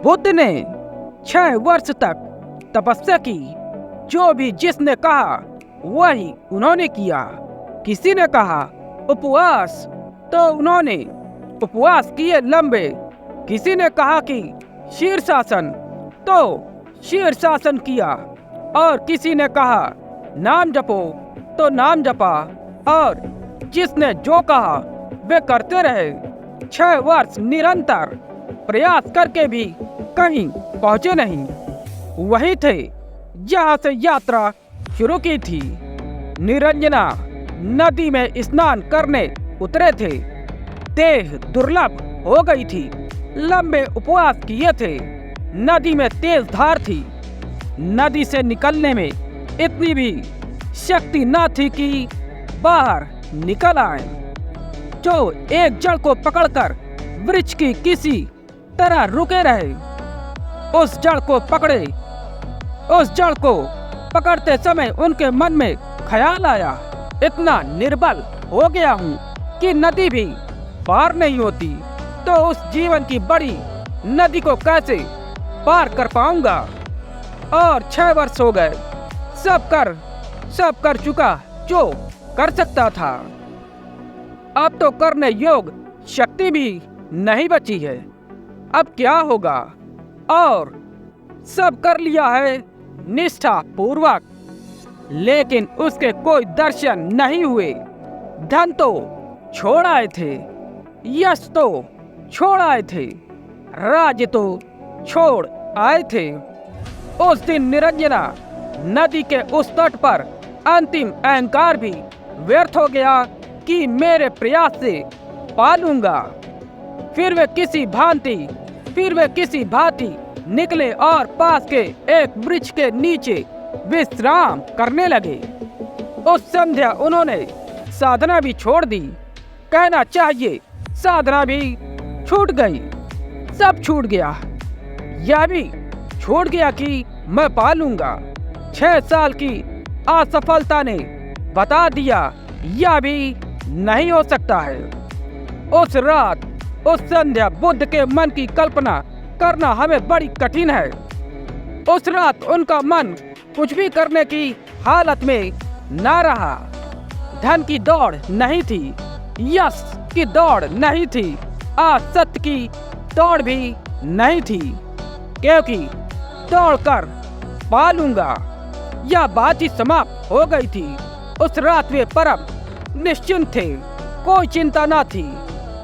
बुद्ध ने 6 वर्ष तक तपस्या की। जो भी जिसने कहा वही उन्होंने किया। किसी ने कहा उपवास, तो उन्होंने उपवास किए लंबे। किसी ने कहा कि शीर्षासन, तो शीर्षासन किया। और किसी ने कहा नाम जपो, तो नाम जपा। और जिसने जो कहा वे करते रहे। 6 वर्ष निरंतर प्रयास करके भी कहीं पहुंचे नहीं। वही थे जहां से यात्रा शुरू की थी। निरंजना नदी में स्नान करने उतरे थे। देह दुर्लभ हो गई थी। लंबे उपवास किए थे। नदी में तेज धार थी। नदी से निकलने में इतनी भी शक्ति न थी कि बाहर निकल आए। जो एक जड़ को पकड़कर वृक्ष की किसी तरह रुके रहे, उस जड़ को पकड़ते समय उनके मन में ख्याल आया, इतना निर्बल हो गया हूँ कि नदी भी पार नहीं होती, तो उस जीवन की बड़ी नदी को कैसे पार कर पाऊंगा। और 6 वर्ष हो गए, सब कर चुका जो कर सकता था। अब तो करने योग शक्ति भी नहीं बची है। अब क्या होगा। और सब कर लिया है निष्ठा पूर्वक, लेकिन उसके कोई दर्शन नहीं हुए। धन तो छोड़ आए थे, यश तो छोड़ आए थे, राज्य तो छोड़ आए थे। उस दिन निरंजना नदी के उस तट पर अंतिम अहंकार भी व्यर्थ हो गया कि मेरे प्रयास से पालूंगा। फिर वे किसी भांति निकले और पास के एक वृक्ष के नीचे विश्राम करने लगे। उस संध्या उन्होंने साधना भी छोड़ दी। कहना चाहिए साधना भी छूट गई। सब छूट गया। यह भी छूट गया कि मैं पालूंगा। 6 साल की असफलता ने बता दिया यह भी नहीं हो सकता है। उस रात, उस संध्या बुद्ध के मन की कल्पना करना हमें बड़ी कठिन है। उस रात उनका मन कुछ भी करने की हालत में न रहा। धन की दौड़ नहीं थी, यश की दौड़ नहीं थी, असत्य की दौड़ भी नहीं थी, क्योंकि दौड़ कर पालूंगा यह बात ही समाप्त हो गई थी। उस रात वे परम निश्चिंत थे। कोई चिंता न थी,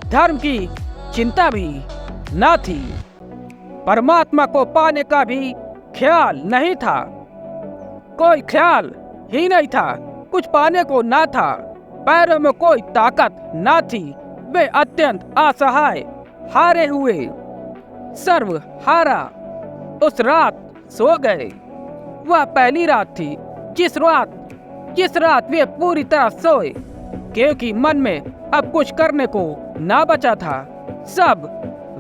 धर्म की चिंता भी न थी, परमात्मा को पाने का भी ख्याल नहीं था। कोई ख्याल ही नहीं था, कुछ पाने को ना था। पैरों में कोई ताकत ना थी। वे अत्यंत असहाय, हारे हुए, सर्व हारा उस रात सो गए। वह पहली रात थी जिस रात वे पूरी तरह सोए, क्योंकि मन में अब कुछ करने को ना बचा था। सब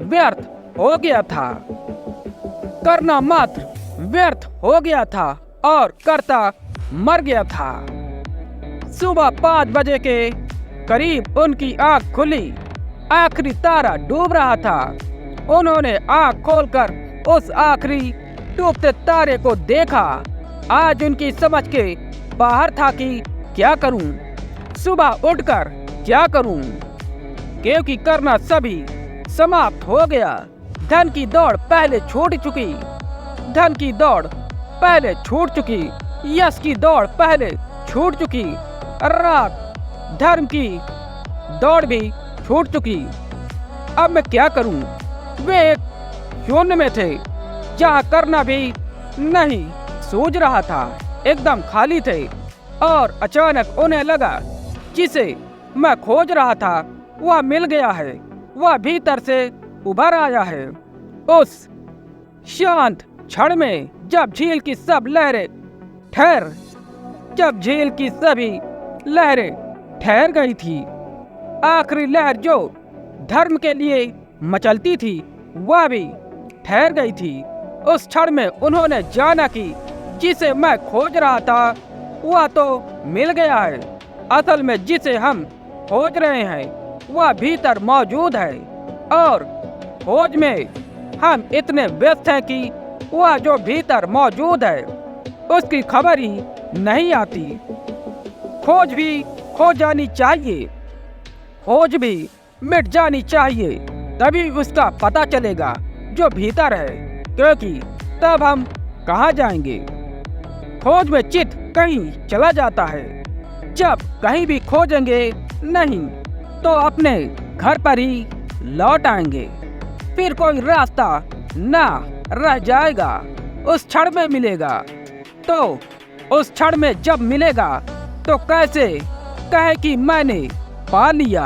व्यर्थ हो गया था। करना मात्र व्यर्थ हो गया था और करता मर गया था। सुबह 5 बजे के करीब उनकी आंख खुली। आखिरी तारा डूब रहा था। उन्होंने आंख खोलकर उस आखिरी डूबते तारे को देखा। आज उनकी समझ के बाहर था कि क्या करूं, सुबह उठकर क्या करूं, क्योंकि करना सभी समाप्त हो गया। धन की दौड़ पहले छूट चुकी, यश की दौड़ पहले छूट चुकी, रात धर्म की दौड़ भी छूट चुकी। अब मैं क्या करूं। वे एक शून्य में थे जहां करना भी नहीं सूझ रहा था। एकदम खाली थे और अचानक उन्हें लगा जिसे मैं खोज रहा था वह मिल गया है। वह भीतर से उभर आया है। उस शांत क्षण में जब झील की सभी लहरें ठहर गई थी, आखिरी लहर जो धर्म के लिए मचलती थी वह भी ठहर गई थी। उस क्षण में उन्होंने जाना कि जिसे मैं खोज रहा था वह तो मिल गया है। असल में जिसे हम खोज रहे हैं वह भीतर मौजूद है और खोज में हम इतने व्यस्त हैं कि वह जो भीतर मौजूद है उसकी खबर ही नहीं आती। खोज भी हो जानी चाहिए, खोज भी मिट जानी चाहिए, तभी उसका पता चलेगा जो भीतर है, क्योंकि तब हम कहाँ जाएंगे। खोज में चित कहीं चला जाता है। जब कहीं भी खोजेंगे नहीं तो अपने घर पर ही लौट आएंगे। फिर कोई रास्ता ना रह जाएगा, उस क्षण में मिलेगा। तो उस क्षण में जब मिलेगा तो कैसे कहे कि मैंने पा लिया।